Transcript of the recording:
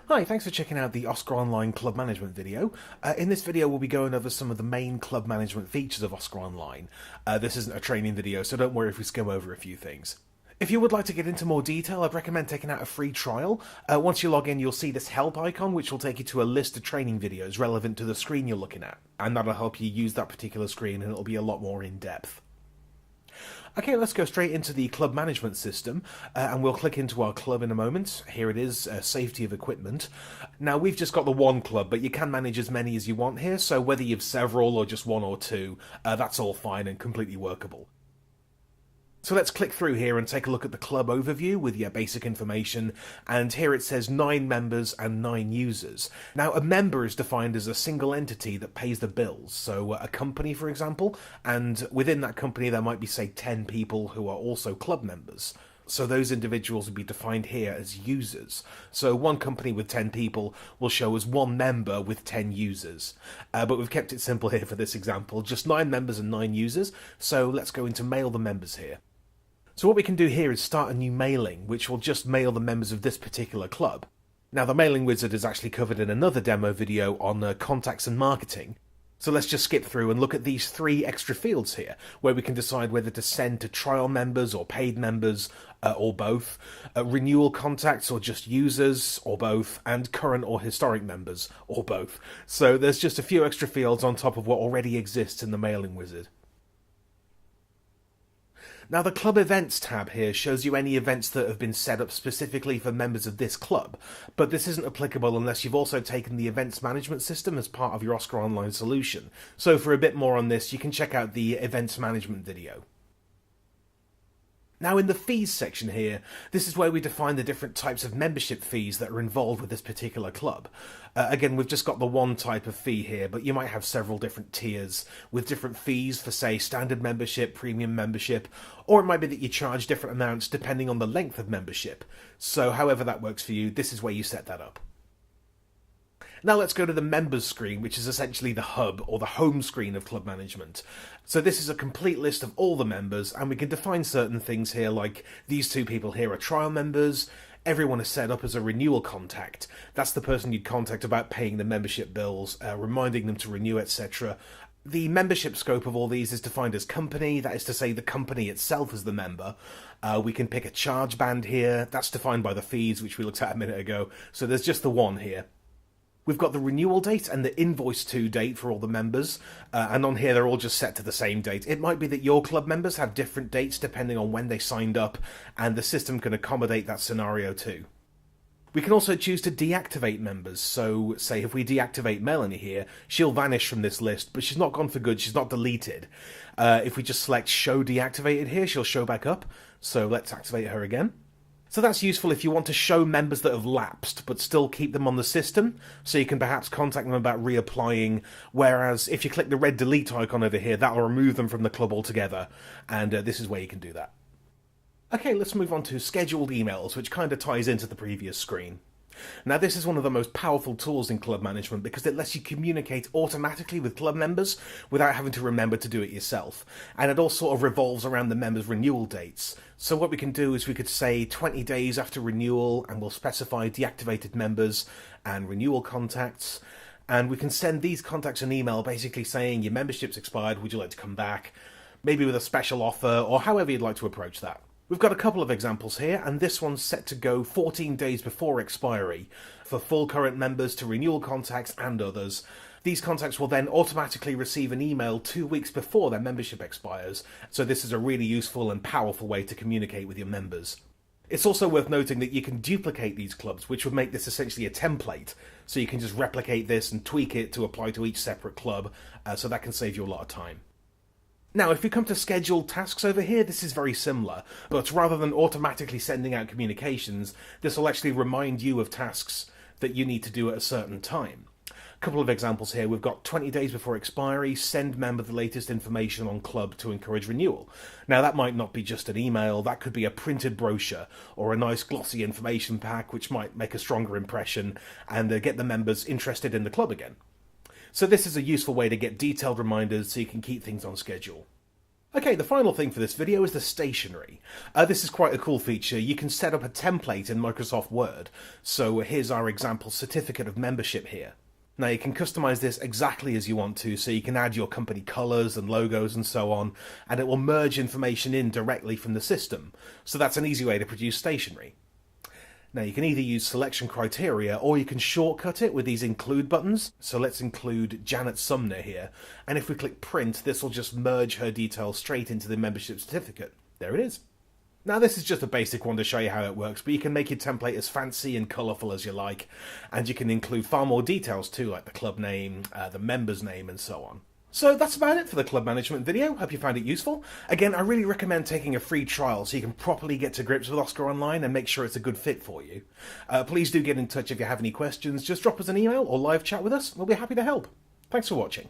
Hi, thanks for checking out the OscarOnline Club Management video. In this video we'll be going over some of the main club management features of OscarOnline. This isn't a training video, so don't worry if we skim over a few things. If you would like to get into more detail, I'd recommend taking out a free trial. Once you log in, you'll see this help icon, which will take you to a list of training videos relevant to the screen you're looking at. And that'll help you use that particular screen, and it'll be a lot more in-depth. Okay, let's go straight into the club management system, and we'll click into our club in a moment. Here it is, safety of equipment. Now, we've just got the one club, but you can manage as many as you want here, so whether you've several or just one or two, that's all fine and completely workable. So let's click through here and take a look at the club overview with your basic information, and here it says 9 members and 9 users. Now, a member is defined as a single entity that pays the bills, so a company for example, and within that company there might be, say, 10 people who are also club members. So those individuals would be defined here as users. So one company with 10 people will show as one member with 10 users. But we've kept it simple here for this example, just 9 members and 9 users, so let's go into mail the members here. So what we can do here is start a new mailing, which will just mail the members of this particular club. Now, the mailing wizard is actually covered in another demo video on contacts and marketing. So let's just skip through and look at these 3 extra fields here, where we can decide whether to send to trial members or paid members, or both, renewal contacts or just users, or both, and current or historic members, or both. So there's just a few extra fields on top of what already exists in the mailing wizard. Now, the Club Events tab here shows you any events that have been set up specifically for members of this club, but this isn't applicable unless you've also taken the events management system as part of your OscarOnline solution. So for a bit more on this, you can check out the events management video. Now, in the fees section here, this is where we define the different types of membership fees that are involved with this particular club. Again, we've just got the one type of fee here, but you might have several different tiers with different fees for, say, standard membership, premium membership, or it might be that you charge different amounts depending on the length of membership. So however that works for you, this is where you set that up. Now let's go to the members screen, which is essentially the hub or the home screen of club management. So this is a complete list of all the members, and we can define certain things here, like these 2 people here are trial members. Everyone is set up as a renewal contact. That's the person you'd contact about paying the membership bills, reminding them to renew, etc. The membership scope of all these is defined as company, that is to say the company itself is the member. We can pick a charge band here, that's defined by the fees, which we looked at a minute ago, so there's just the one here. We've got the renewal date and the invoice to date for all the members, and on here they're all just set to the same date. It might be that your club members have different dates depending on when they signed up, and the system can accommodate that scenario too. We can also choose to deactivate members, so say if we deactivate Melanie here, she'll vanish from this list, but she's not gone for good, she's not deleted. If we just select show deactivated here, she'll show back up, so let's activate her again. So that's useful if you want to show members that have lapsed, but still keep them on the system, so you can perhaps contact them about reapplying, whereas if you click the red delete icon over here, that'll remove them from the club altogether, and this is where you can do that. Okay, let's move on to scheduled emails, which kind of ties into the previous screen. Now, this is one of the most powerful tools in club management because it lets you communicate automatically with club members without having to remember to do it yourself. And it all sort of revolves around the members' renewal dates. So what we can do is we could say 20 days after renewal, and we'll specify deactivated members and renewal contacts. And we can send these contacts an email basically saying your membership's expired, would you like to come back? Maybe with a special offer, or however you'd like to approach that. We've got a couple of examples here, and this one's set to go 14 days before expiry for full current members to renewal contacts and others. These contacts will then automatically receive an email 2 weeks before their membership expires, so this is a really useful and powerful way to communicate with your members. It's also worth noting that you can duplicate these clubs, which would make this essentially a template, so you can just replicate this and tweak it to apply to each separate club, so that can save you a lot of time. Now, if we come to scheduled tasks over here, this is very similar, but rather than automatically sending out communications, this will actually remind you of tasks that you need to do at a certain time. A couple of examples here. We've got 20 days before expiry, send member the latest information on club to encourage renewal. Now, that might not be just an email, that could be a printed brochure or a nice glossy information pack which might make a stronger impression and get the members interested in the club again. So this is a useful way to get detailed reminders so you can keep things on schedule. Okay, the final thing for this video is the stationery. This is quite a cool feature. You can set up a template in Microsoft Word. So here's our example certificate of membership here. Now you can customize this exactly as you want to, so you can add your company colors and logos and so on, and it will merge information in directly from the system. So that's an easy way to produce stationery. Now you can either use selection criteria or you can shortcut it with these include buttons. So let's include Janet Sumner here. And if we click print, this will just merge her details straight into the membership certificate. There it is. Now this is just a basic one to show you how it works, but you can make your template as fancy and colourful as you like. And you can include far more details too, like the club name, the member's name and so on. So that's about it for the club management video. Hope you found it useful. Again, I really recommend taking a free trial so you can properly get to grips with OscarOnline and make sure it's a good fit for you. Please do get in touch if you have any questions. Just drop us an email or live chat with us. We'll be happy to help. Thanks for watching.